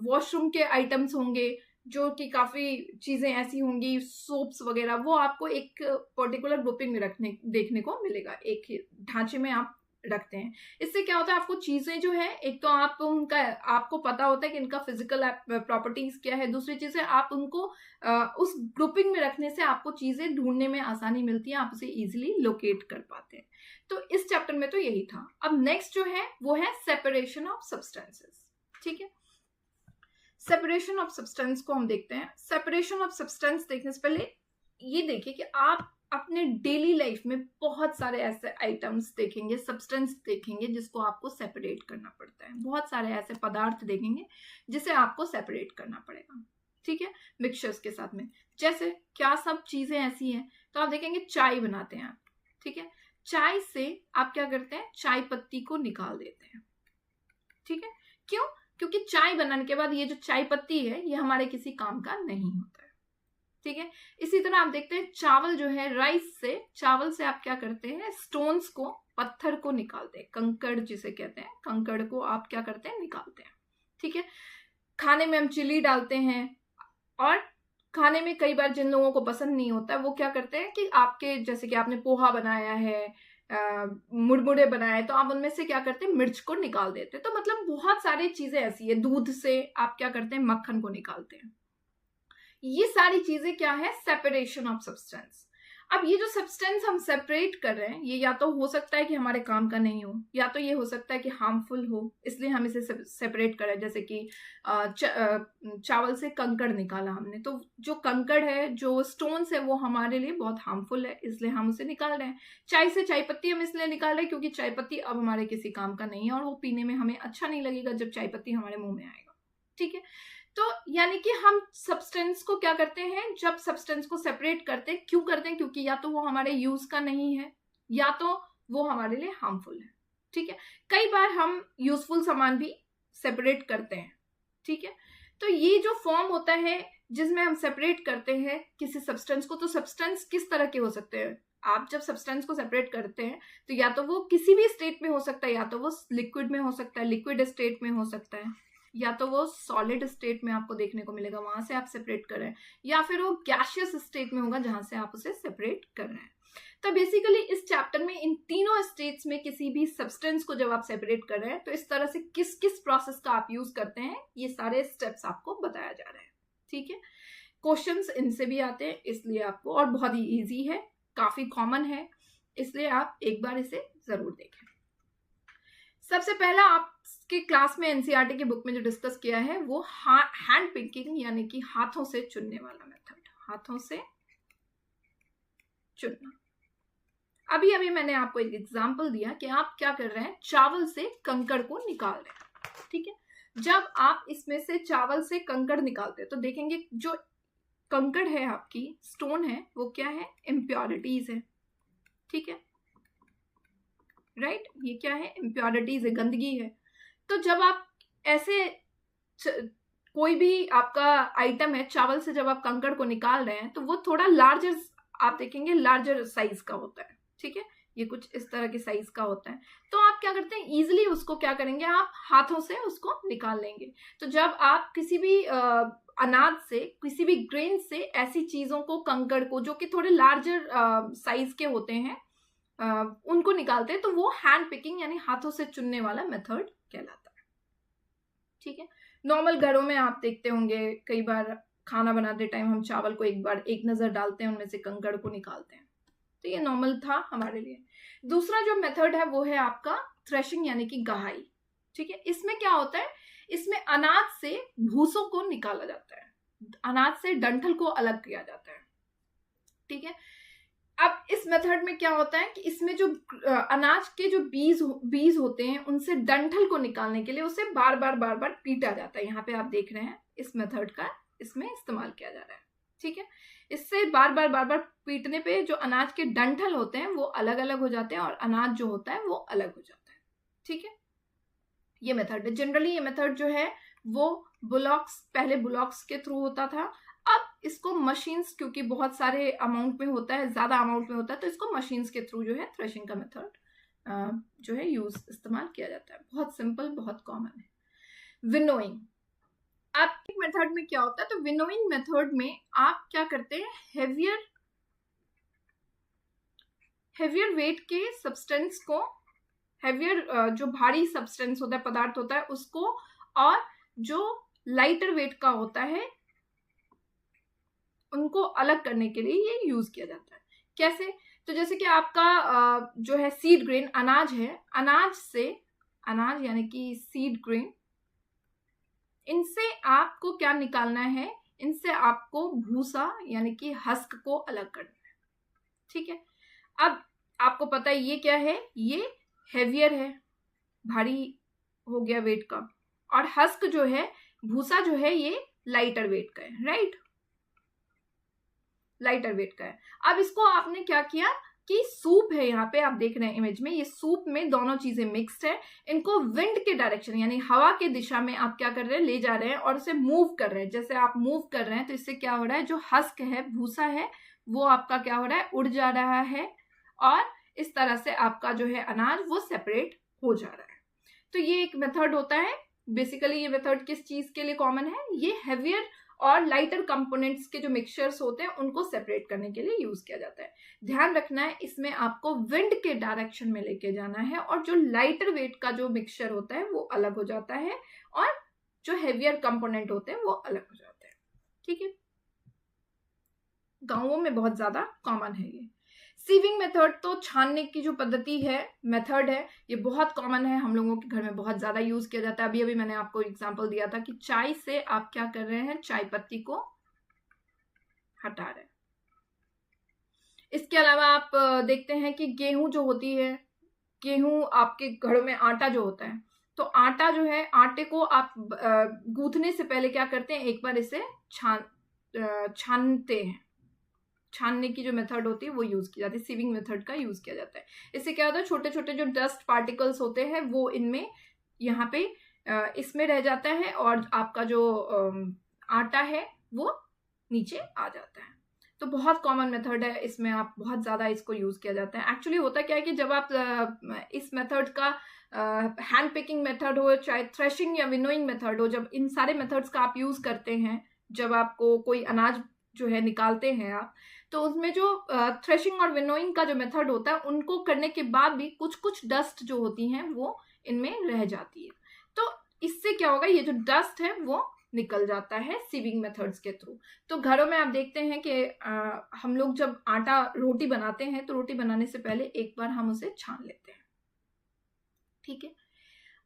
वॉशरूम के आइटम्स होंगे, जो कि काफी चीजें ऐसी होंगी, सोप्स वगैरह, वो आपको एक पर्टिकुलर ग्रुपिंग में देखने को मिलेगा, एक ढांचे में आप रखते हैं। इससे क्या होता है, आपको चीजें जो है, एक तो आपको पता होता है कि इनका फिजिकल प्रॉपर्टीज क्या है। दूसरी चीज है, आप उनको उस ग्रुपिंग में रखने से आपको चीजें ढूंढने में आसानी मिलती है, आप उसे इजिली लोकेट कर पाते हैं। तो इस चैप्टर में तो यही था। अब नेक्स्ट जो है वो है सेपरेशन ऑफ सब्सटेंसेस। ठीक है, सेपरेशन ऑफ सब्सटेंस को हम देखते हैं। सेपरेशन ऑफ सब्सटेंस देखने से पहले ये देखिए कि आप अपने डेली लाइफ में बहुत सारे ऐसे आइटम्स देखेंगे, सब्सटेंस देखेंगे जिसको आपको सेपरेट करना पड़ता है। बहुत सारे ऐसे पदार्थ देखेंगे जिसे आपको सेपरेट करना पड़ेगा। ठीक है, मिक्सचर्स के साथ में। जैसे क्या सब चीजें ऐसी हैं, तो आप देखेंगे चाय बनाते हैं आप। ठीक है, चाय से आप क्या करते हैं, चाय पत्ती को निकाल देते हैं। ठीक है, क्यों? क्योंकि चाय बनाने के बाद ये जो चाय पत्ती है ये हमारे किसी काम का नहीं होता है। ठीक है, इसी तरह आप देखते हैं चावल जो है, चावल से आप क्या करते हैं, स्टोन्स को, पत्थर को निकालते हैं, कंकड़ जिसे कहते हैं, कंकड़ को आप क्या करते हैं, निकालते हैं। ठीक है, खाने में हम चिली डालते हैं, और खाने में कई बार जिन लोगों को पसंद नहीं होता है वो क्या करते हैं कि आपके, जैसे कि आपने पोहा बनाया है, मुड़मुड़े बनाए, तो आप उनमें से क्या करते हैं, मिर्च को निकाल देते हैं। तो मतलब बहुत सारी चीजें ऐसी है। दूध से आप क्या करते हैं, मक्खन को निकालते हैं। ये सारी चीजें क्या है, सेपरेशन ऑफ सब्सटेंस। अब ये जो सब्सटेंस हम सेपरेट कर रहे हैं, ये या तो हो सकता है कि हमारे काम का नहीं हो, या तो ये हो सकता है कि हार्मफुल हो, इसलिए हम इसे सेपरेट कर रहे हैं। जैसे कि चावल से कंकड़ निकाला हमने, तो जो कंकड़ है, जो स्टोन्स है, वो हमारे लिए बहुत हार्मफुल है, इसलिए हम उसे निकाल रहे हैं। चाय से चाय पत्ती हम इसलिए निकाल रहे हैं क्योंकि चाय पत्ती अब हमारे किसी काम का नहीं है और वो पीने में हमें अच्छा नहीं लगेगा जब चाय पत्ती हमारे मुंह में आएगा। ठीक है, तो यानी कि हम सब्सटेंस को क्या करते हैं, जब सब्सटेंस को सेपरेट करते हैं, क्यों करते हैं? क्योंकि या तो वो हमारे यूज का नहीं है, या तो वो हमारे लिए हार्मफुल है। ठीक है, कई बार हम यूजफुल सामान भी सेपरेट करते हैं। ठीक है, तो ये जो फॉर्म होता है जिसमें हम सेपरेट करते हैं किसी सब्सटेंस को, तो सब्सटेंस किस तरह के हो सकते हैं? आप जब सब्सटेंस को सेपरेट करते हैं तो या तो वो किसी भी स्टेट में हो सकता है, या तो वो लिक्विड में हो सकता है, लिक्विड स्टेट में हो सकता है, या तो वो सॉलिड स्टेट में आपको देखने को मिलेगा, वहां से आप सेपरेट कर रहे हैं, या फिर वो गैसियस स्टेट में होगा जहां से आप उसे सेपरेट कर रहे हैं। तो बेसिकली इस चैप्टर में इन तीनों स्टेट्स में किसी भी सब्सटेंस को जब आप सेपरेट कर रहे हैं तो इस तरह से किस किस प्रोसेस का आप यूज करते हैं, ये सारे स्टेप्स आपको बताया जा रहे हैं। ठीक है, क्वेश्चंस इनसे भी आते हैं इसलिए आपको, और बहुत ही इजी है, काफी कॉमन है, इसलिए आप एक बार इसे जरूर देखें। सबसे पहला आपके क्लास में एनसीईआरटी की बुक में जो डिस्कस किया है वो हैंड पिकिंग, यानी कि हाथों से चुनने वाला मेथड, हाथों से चुनना। अभी मैंने आपको एक एग्जांपल दिया कि आप क्या कर रहे हैं, चावल से कंकड़ को निकाल रहे हैं। ठीक है, जब आप इसमें से चावल से कंकड़ निकालते हैं तो देखेंगे जो कंकड़ है, आपकी स्टोन है, वो क्या है, इम्प्योरिटीज है। ठीक है, राइट, ये क्या है, इम्प्योरिटीज है, गंदगी है। तो जब आप ऐसे कोई भी आपका आइटम है, चावल से जब आप कंकड़ को निकाल रहे हैं तो वो थोड़ा लार्जर, आप देखेंगे लार्जर साइज का होता है। ठीक है, ये कुछ इस तरह के साइज का होता है। तो आप क्या करते हैं, इजिली उसको क्या करेंगे, आप हाथों से उसको निकाल लेंगे। तो जब आप किसी भी अनाज से, किसी भी ग्रेन से ऐसी चीजों को, कंकड़ को, जो कि थोड़े लार्जर साइज के होते हैं, उनको निकालते हैं, तो वो हैंड पिकिंग यानी हाथों से चुनने वाला मेथड कहलाता है। ठीक है, नॉर्मल घरों में आप देखते होंगे कई बार खाना बनाते टाइम हम चावल को एक बार एक नजर डालते हैं, उनमें से कंकड़ को निकालते हैं, तो ये नॉर्मल था हमारे लिए। दूसरा जो मेथड है वो है आपका थ्रेशिंग यानी कि गहाई। ठीक है, इसमें क्या होता है, इसमें अनाज से भूसों को निकाला जाता है, अनाज से डंठल को अलग किया जाता है। ठीक है, अब इस मेथड में क्या होता है कि इसमें जो अनाज के जो बीज होते हैं, उनसे डंठल को निकालने के लिए उसे बार बार पीटा जाता है। यहाँ पे आप देख रहे हैं इस मेथड का इसमें इस्तेमाल किया जा रहा है। ठीक है, इससे बार बार पीटने पे जो अनाज के डंठल होते हैं वो अलग अलग हो जाते हैं और अनाज जो होता है वो अलग हो जाता है। ठीक है, ये मेथड है। जनरली ये मेथड जो है वो बुलॉक्स, पहले बुलॉक्स के थ्रू होता था, अब इसको मशीन्स, क्योंकि बहुत सारे अमाउंट में होता है, ज्यादा अमाउंट में होता है, तो इसको मशीन्स के थ्रू जो है थ्रेशिंग का मेथड जो है इस्तेमाल किया जाता है। बहुत सिंपल, बहुत कॉमन है। विनोइंग, आप एक मेथड में क्या होता है, तो विनोइंग मेथड में आप क्या करते हैं, हेवियर वेट के सब्सटेंस को, हेवियर जो भारी सब्सटेंस होता है, पदार्थ होता है, उसको, और जो लाइटर वेट का होता है उनको अलग करने के लिए ये यूज किया जाता है। कैसे, तो जैसे कि आपका जो है सीड ग्रेन, अनाज है, अनाज यानी कि सीड ग्रेन, इनसे आपको क्या निकालना है, इनसे आपको भूसा यानी कि हस्क को अलग करना है। ठीक है, अब आपको पता है ये क्या है, ये हेवियर है, भारी हो गया वेट का, और हस्क जो है, भूसा जो है, ये लाइटर वेट का है, राइट, लाइटर वेट का है। अब इसको आपने क्या किया कि सूप है, यहाँ पे आप देख रहे हैं इमेज में, ये सूप में दोनों चीजें मिक्स्ड है, इनको विंड के डायरेक्शन यानी हवा के दिशा में आप क्या कर रहे हैं, ले जा रहे हैं और उसे मूव कर रहे हैं। जैसे आप मूव कर रहे हैं तो इससे क्या हो रहा है, जो हस्क है, भूसा है, वो आपका क्या हो रहा है, उड़ जा रहा है, और इस तरह से आपका जो है अनाज वो सेपरेट हो जा रहा है। तो ये एक मेथड होता है। बेसिकली ये मेथड किस चीज के लिए कॉमन है, ये हेवियर और लाइटर कंपोनेंट्स के जो मिक्सचर्स होते हैं उनको सेपरेट करने के लिए यूज किया जाता है। ध्यान रखना है, इसमें आपको विंड के डायरेक्शन में लेके जाना है, और जो लाइटर वेट का जो मिक्सचर होता है वो अलग हो जाता है, और जो हेवियर कंपोनेंट होते हैं वो अलग हो जाते हैं। ठीक है, गांवों में बहुत ज्यादा कॉमन है ये। सीविंग मेथड तो छानने की जो पद्धति है, मेथड है, ये बहुत कॉमन है, हम लोगों के घर में बहुत ज्यादा यूज किया जाता है। अभी अभी मैंने आपको एग्जांपल दिया था कि चाय से आप क्या कर रहे हैं, चाय पत्ती को हटा रहे हैं। इसके अलावा आप देखते हैं कि गेहूं जो होती है, गेहूं आपके घरों में आटा जो होता है, तो आटा जो है, आटे को आप गूंथने से पहले क्या करते हैं, एक बार इसे छानते हैं। छानने की जो मेथड होती है वो यूज की जाती है, सीविंग मेथड का यूज किया जाता है। इससे क्या होता है, छोटे छोटे जो डस्ट पार्टिकल्स होते हैं वो इनमें यहाँ पे इसमें रह जाता है और आपका जो आटा है वो नीचे आ जाता है। तो बहुत कॉमन मेथड है, इसमें आप बहुत ज्यादा इसको यूज किया जाता है। एक्चुअली होता क्या है कि जब आप इस मेथड का हैंड पिकिंग मेथड हो, चाहे थ्रेशिंग या विनोइंग मेथड हो, जब इन सारे मेथड्स का आप यूज करते हैं, जब आपको कोई अनाज जो है निकालते हैं आप, तो उसमें जो थ्रेशिंग और विनोइंग का जो मेथड होता है, उनको करने के बाद भी कुछ कुछ डस्ट जो होती हैं वो इनमें रह जाती है। तो इससे क्या होगा, ये जो डस्ट है वो निकल जाता है सीविंग मेथड्स के थ्रू। तो घरों में आप देखते हैं कि हम लोग जब आटा रोटी बनाते हैं तो रोटी बनाने से पहले एक बार हम उसे छान लेते हैं, ठीक है।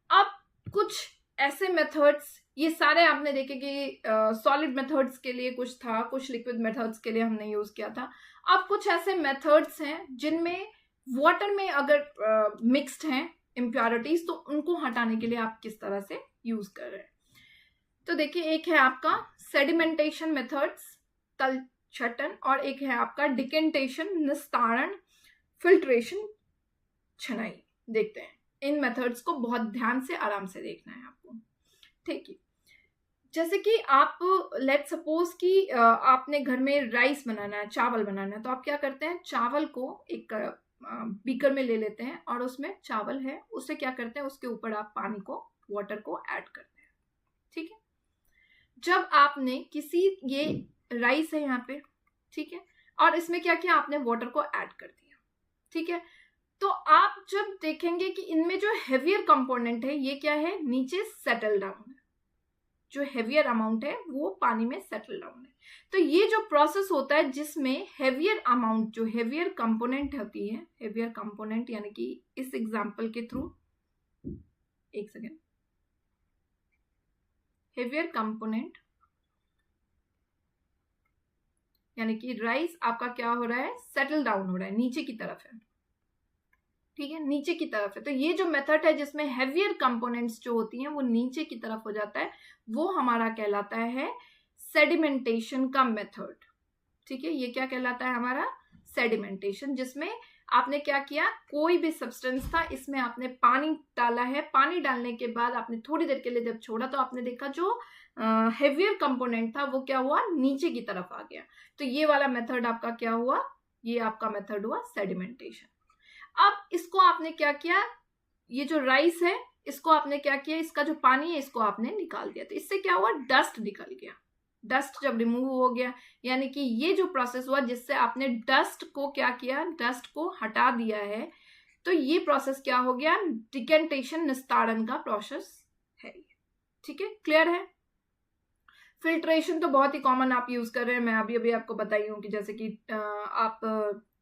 अब कुछ ऐसे मेथड्स, ये सारे आपने देखे कि सॉलिड मेथड्स के लिए कुछ था, कुछ लिक्विड मेथड्स के लिए हमने यूज किया था। अब कुछ ऐसे मेथड्स हैं जिनमें वाटर में अगर मिक्स्ड हैं इम्प्योरिटीज, तो उनको हटाने के लिए आप किस तरह से यूज कर रहे हैं। तो देखिए, एक है आपका सेडिमेंटेशन मेथड्स, तल छटन, और एक है आपका डिकेंटेशन, निस्तारण, फिल्ट्रेशन, छनाई। देखते हैं इन मेथड्स को, बहुत ध्यान से आराम से देखना है आपको, ठीक है। जैसे कि आप लेट सपोज कि आपने घर में राइस बनाना है, चावल बनाना है, तो आप क्या करते हैं, चावल को एक बीकर में ले लेते हैं और उसमें चावल है, उसे क्या करते हैं, उसके ऊपर आप पानी को, वाटर को ऐड करते हैं, ठीक है। जब आपने किसी, ये राइस है यहाँ पे, ठीक है, और इसमें क्या किया, आपने वाटर को ऐड कर दिया, ठीक है। तो आप जब देखेंगे कि इनमें जो हेवियर कंपोनेंट है ये क्या है, नीचे सेटल डाउन है, जो हेवियर अमाउंट है वो पानी में सेटल डाउन है। तो ये जो प्रोसेस होता है जिसमें हेवियर अमाउंट, जो हेवियर कंपोनेंट होती है, हेवियर कंपोनेंट यानी कि इस एग्जांपल के थ्रू, एक सेकेंड, हेवियर कंपोनेंट यानी कि राइस आपका क्या हो रहा है, सेटल डाउन हो रहा है, नीचे की तरफ है, ठीक है, नीचे की तरफ है। तो ये जो मेथड है जिसमें हेवियर कंपोनेंट्स जो होती हैं वो नीचे की तरफ हो जाता है, वो हमारा कहलाता है सेडिमेंटेशन का मेथड, ठीक है। ये क्या कहलाता है, हमारा सेडिमेंटेशन, जिसमें आपने क्या किया, कोई भी सब्सटेंस था, इसमें आपने पानी डाला है, पानी डालने के बाद आपने थोड़ी देर के लिए जब छोड़ा तो आपने देखा जो हेवियर कंपोनेंट था वो क्या हुआ, नीचे की तरफ आ गया। तो ये वाला मेथड आपका क्या हुआ, ये आपका मेथड हुआ सेडिमेंटेशन। अब इसको आपने क्या किया, ये जो राइस है इसको आपने क्या किया, इसका जो पानी है इसको आपने निकाल दिया, तो इससे क्या हुआ, डस्ट निकल गया। डस्ट जब रिमूव हो गया, यानी कि ये जो प्रोसेस हुआ जिससे आपने डस्ट को क्या किया, डस्ट को हटा दिया है, तो ये प्रोसेस क्या हो गया, डिकेंटेशन, निस्तारण का प्रोसेस है, ठीक है, क्लियर है। फिल्ट्रेशन तो बहुत ही कॉमन आप यूज कर रहे हैं, मैं अभी अभी आपको बताई हूँ कि जैसे कि आप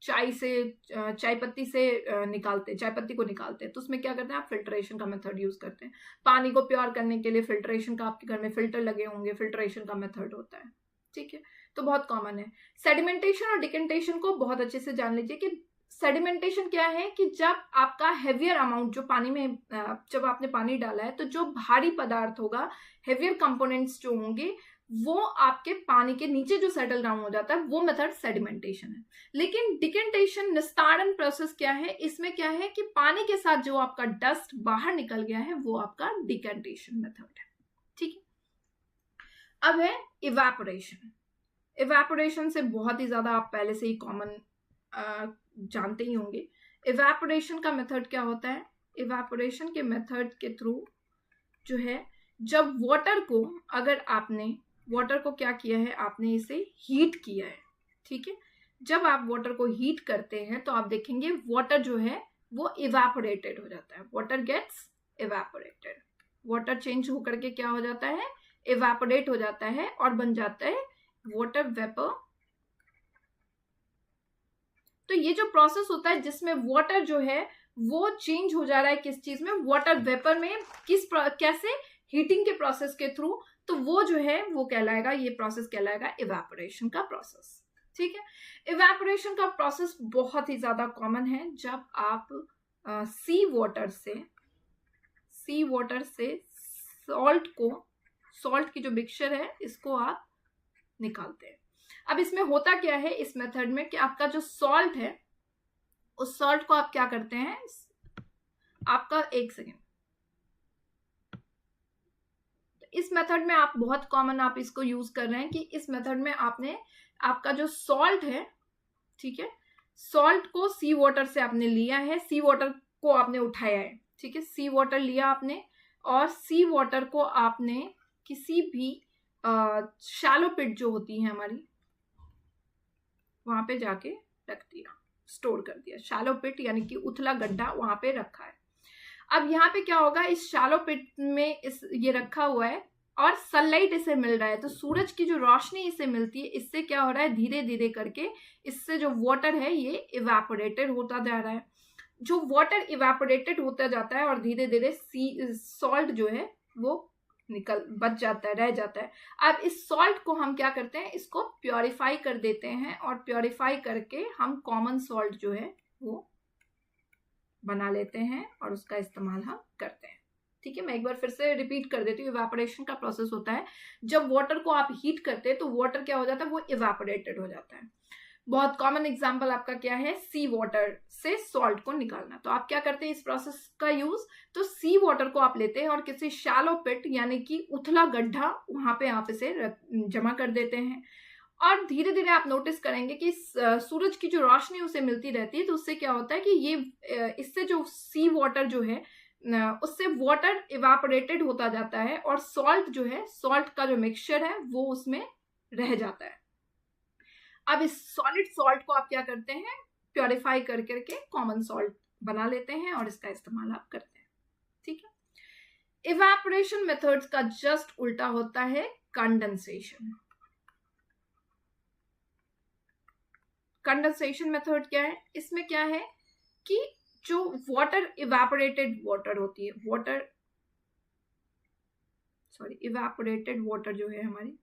चाय पत्ती से निकालते, चाय पत्ती को निकालते हैं, तो उसमें क्या करते हैं, आप फिल्ट्रेशन का मेथड यूज करते हैं। पानी को प्योर करने के लिए फिल्ट्रेशन का, आपके घर में फिल्टर लगे होंगे, फिल्ट्रेशन का मेथड होता है, ठीक है। तो बहुत कॉमन है। सेडिमेंटेशन और डिकेंटेशन को बहुत अच्छे से जान लीजिए कि सेडिमेंटेशन क्या है, कि जब आपका हेवियर अमाउंट, जो पानी में जब आपने पानी डाला है, तो जो भारी पदार्थ होगा, हेवियर कंपोनेंट्स जो होंगे, वो आपके पानी के नीचे जो सेटल डाउन हो जाता है, वो मेथड सेडिमेंटेशन है। लेकिन डिकेंटेशन, निस्तारण प्रोसेस क्या है, इसमें क्या है कि पानी के साथ जो आपका डस्ट बाहर निकल गया है वो आपका डिकेंटेशन मेथड है, ठीक है। अब है इवेपोरेशन। इवेपोरेशन से बहुत ही ज्यादा आप पहले से ही कॉमन जानते ही होंगे। इवेपोरेशन का मेथड क्या होता है, इवेपोरेशन के मेथड के थ्रू जो है, जब वाटर को, अगर आपने वाटर को क्या किया है, आपने इसे हीट किया है, ठीक है। जब आप वाटर को हीट करते हैं तो आप देखेंगे वाटर जो है वो इवेपोरेटेड हो जाता है, water gets evaporated, water change होकर के क्या हो जाता है, इवेपोरेट हो जाता है और बन जाता है वाटर वेपर तो ये जो प्रोसेस होता है जिसमें वाटर जो है वो चेंज हो जा रहा है किस चीज में, वाटर वेपर में, कैसे, हीटिंग के प्रोसेस के थ्रू, तो वो जो है वो कहलाएगा, ये प्रोसेस कहलाएगा इवेपोरेशन का प्रोसेस। ठीक है, इवेपोरेशन का प्रोसेस बहुत ही ज्यादा कॉमन है जब आप सी वाटर से सॉल्ट की जो मिक्सचर है इसको आप निकालते हैं। अब इसमें होता क्या है इस मेथड में कि आपका जो सॉल्ट है उस सॉल्ट को आप क्या करते हैं, आपका एक सेकेंड, इस मेथड में आप बहुत कॉमन आप इसको यूज कर रहे हैं कि इस मेथड में आपने आपका जो सॉल्ट है, ठीक है, सॉल्ट को सी वाटर से आपने लिया है, सी वाटर को आपने उठाया है, ठीक है, सी वाटर लिया आपने और सी वाटर को आपने किसी भी शैलो पिट जो होती है हमारी वहां पे जाके रख दिया, स्टोर कर दिया। शैलो पिट यानी कि उथला गड्ढा वहां पे रखा है। अब यहाँ पे क्या होगा, इस शैलो पिट में ये रखा हुआ है और सनलाइट इसे मिल रहा है, तो सूरज की जो रोशनी इसे मिलती है, इससे क्या हो रहा है, धीरे धीरे करके इससे जो वाटर है ये इवेपोरेटेड होता जा रहा है। जो वाटर इवेपोरेटेड होता जाता है और धीरे धीरे सॉल्ट जो है वो बच जाता है, रह जाता है। अब इस सॉल्ट को हम क्या करते हैं, इसको प्योरीफाई कर देते हैं और प्योरीफाई करके हम कॉमन सॉल्ट जो है वो बना लेते हैं और उसका इस्तेमाल हम करते हैं। ठीक है, मैं एक बार फिर से रिपीट कर देती हूँ। इवेपोरेशन का प्रोसेस होता है जब वाटर को आप हीट करते हैं तो वाटर क्या हो जाता है, वो इवेपोरेटेड हो जाता है। बहुत कॉमन एग्जांपल आपका क्या है, सी वाटर से सॉल्ट को निकालना। तो आप क्या करते हैं इस प्रोसेस का यूज, तो सी वाटर को आप लेते हैं और किसी शैलो पिट यानी कि उथला गड्ढा वहां पे आप इसे जमा कर देते हैं और धीरे धीरे आप नोटिस करेंगे कि सूरज की जो रोशनी उसे मिलती रहती है, तो उससे क्या होता है कि ये इससे जो सी वाटर जो है उससे वाटर इवेपोरेटेड होता जाता है और सॉल्ट जो है, सॉल्ट का जो मिक्सचर है वो उसमें रह जाता है। अब इस सॉलिड सॉल्ट को आप क्या करते हैं, प्योरीफाई कर करके कॉमन सॉल्ट बना लेते हैं और इसका इस्तेमाल आप करते हैं। ठीक है, इवेपोरेशन मेथड्स का जस्ट उल्टा होता है कंडेंसेशन। कंडेंसेशन मेथड क्या है, इसमें क्या है कि जो वाटर इवेपोरेटेड वाटर होती है, इवेपोरेटेड वाटर जो है हमारी,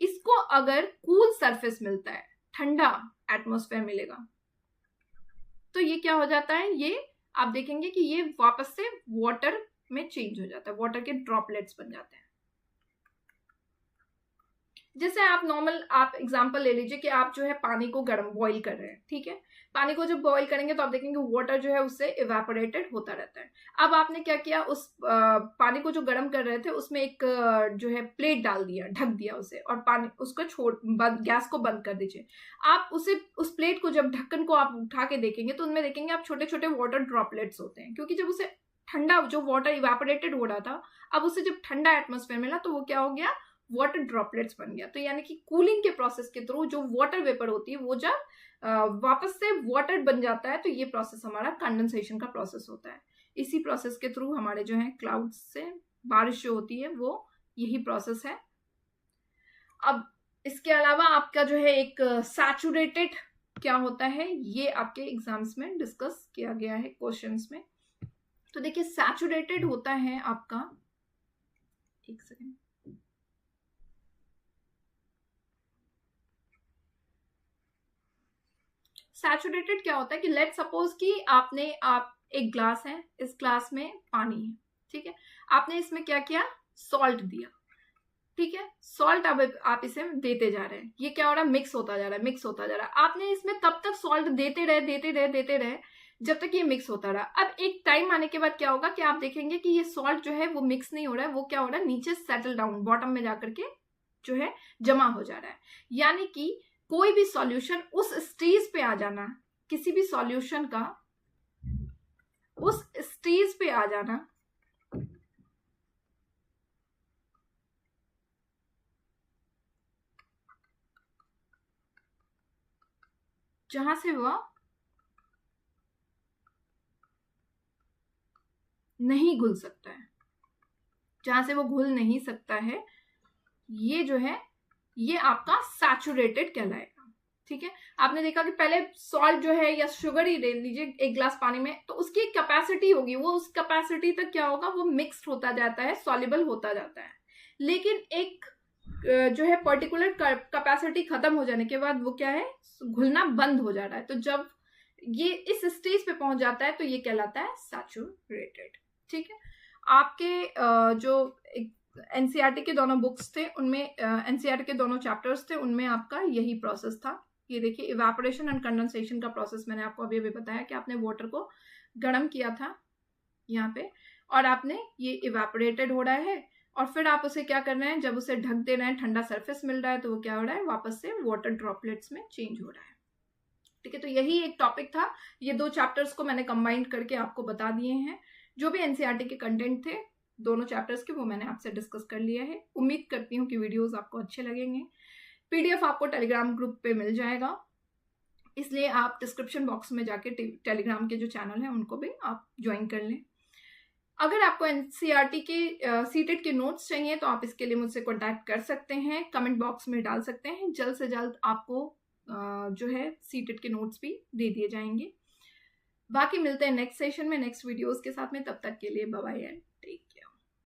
इसको अगर कूल सरफेस मिलता है, ठंडा एटमॉस्फेयर मिलेगा, तो ये क्या हो जाता है, ये आप देखेंगे कि ये वापस से वाटर में चेंज हो जाता है, वाटर के ड्रॉपलेट्स बन जाते हैं। जैसे आप नॉर्मल आप एग्जांपल ले लीजिए कि आप जो है पानी को गर्म बॉईल कर रहे हैं, ठीक है, पानी को जब बॉईल करेंगे तो आप देखेंगे वाटर जो है उससे इवेपोरेटेड होता रहता है। अब आपने क्या किया, उस पानी को जो गर्म कर रहे थे उसमें एक जो है प्लेट डाल दिया, ढक दिया उसे, और पानी उसको गैस को बंद कर दीजिए। आप उस प्लेट को जब ढक्कन को आप उठा के देखेंगे तो उनमें देखेंगे आप छोटे छोटे वाटर ड्रॉपलेट्स होते हैं, क्योंकि जब उसे ठंडा, जो वाटर इवेपोरेटेड हो रहा था, अब उसे जब ठंडा एटमॉस्फेयर मिला तो वो क्या हो गया, वाटर ड्रॉपलेट्स बन गया। तो यानी कि कूलिंग के प्रोसेस के थ्रू जो वाटर वेपर होती है वो जब वापस से वाटर बन जाता है तो ये प्रोसेस हमारा कंडेंसेशन का प्रोसेस होता है। इसी प्रोसेस के थ्रू हमारे जो है क्लाउड से बारिश जो होती है वो यही प्रोसेस है। अब इसके अलावा आपका जो है एक सैचुरेटेड क्या होता है, ये आपके एग्जाम्स में डिस्कस किया गया है क्वेश्चंस में। तो देखिए सैचुरेटेड होता है आपका, एक सेकेंड, सैचुरेटेड क्या होता है कि लेट सपोज कि आप एक ग्लास है, इस ग्लास में पानी है, ठीक है, आपने इसमें क्या किया, सॉल्ट दिया, ठीक है, सॉल्ट अब आप इसे देते जा रहे हैं, ये क्या हो रहा है, मिक्स होता जा रहा है। आपने इसमें तब तक सॉल्ट देते रहे जब तक ये मिक्स होता रहा। अब एक टाइम आने के बाद क्या होगा कि आप देखेंगे कि ये सॉल्ट जो है वो मिक्स नहीं हो रहा है, वो क्या हो रहा है, नीचे सेटल डाउन, बॉटम में जाकर के जो है जमा हो जा रहा है। यानी कि कोई भी सॉल्यूशन उस स्टेज पे आ जाना, किसी भी सॉल्यूशन का उस स्टेज पे आ जाना जहां से वह नहीं घुल सकता है, जहां से वो घुल नहीं सकता है, ये जो है ये आपका सैचुरेटेड कहलाएगा। ठीक है, आपने देखा कि पहले सॉल्ट जो है या शुगर ही ले लीजिए एक ग्लास पानी में, तो उसकी एक कैपेसिटी होगी, वो उस कैपेसिटी तक क्या होगा, वो मिक्स्ड होता जाता है, सॉल्युबल होता जाता है। लेकिन एक जो है पर्टिकुलर कैपेसिटी खत्म हो जाने के बाद वो क्या है, घुलना बंद हो जा रहा है। तो जब ये इस स्टेज पे पहुंच जाता है तो ये कहलाता है सैचुरेटेड। ठीक है, आपके जो एनसीईआरटी के दोनों बुक्स थे उनमें, एनसीईआरटी के दोनों चैप्टर्स थे उनमें आपका यही प्रोसेस था। ये देखिए इवेपोरेशन एंड कंडेंसेशन का प्रोसेस मैंने आपको अभी बताया कि आपने वाटर को गर्म किया था यहाँ पे, और आपने ये इवेपोरेटेड हो रहा है, और फिर आप उसे क्या करना है, जब उसे ढक दे रहे हैं, ठंडा सरफेस मिल रहा है, तो वो क्या हो रहा है, वापस से वाटर ड्रॉपलेट्स में चेंज हो रहा है। ठीक है, तो यही एक टॉपिक था। ये 2 चैप्टर्स को मैंने कंबाइन करके आपको बता दिए हैं। जो भी एनसीईआरटी के कंटेंट थे दोनों चैप्टर्स के, वो मैंने आपसे डिस्कस कर लिया है। उम्मीद करती हूँ कि वीडियोस आपको अच्छे लगेंगे। पीडीएफ आपको टेलीग्राम ग्रुप पे मिल जाएगा, इसलिए आप डिस्क्रिप्शन बॉक्स में जाके टेलीग्राम के जो चैनल हैं उनको भी आप ज्वाइन कर लें। अगर आपको एनसीईआरटी के सीटेट के नोट्स चाहिए तो आप इसके लिए मुझसे कॉन्टैक्ट कर सकते हैं, कमेंट बॉक्स में डाल सकते हैं। जल्द से जल्द आपको जो है सीटेट के नोट्स भी दे दिए जाएंगे। बाकी मिलते हैं नेक्स्ट सेशन में नेक्स्ट वीडियोस के साथ में, तब तक के लिए बाय बाय।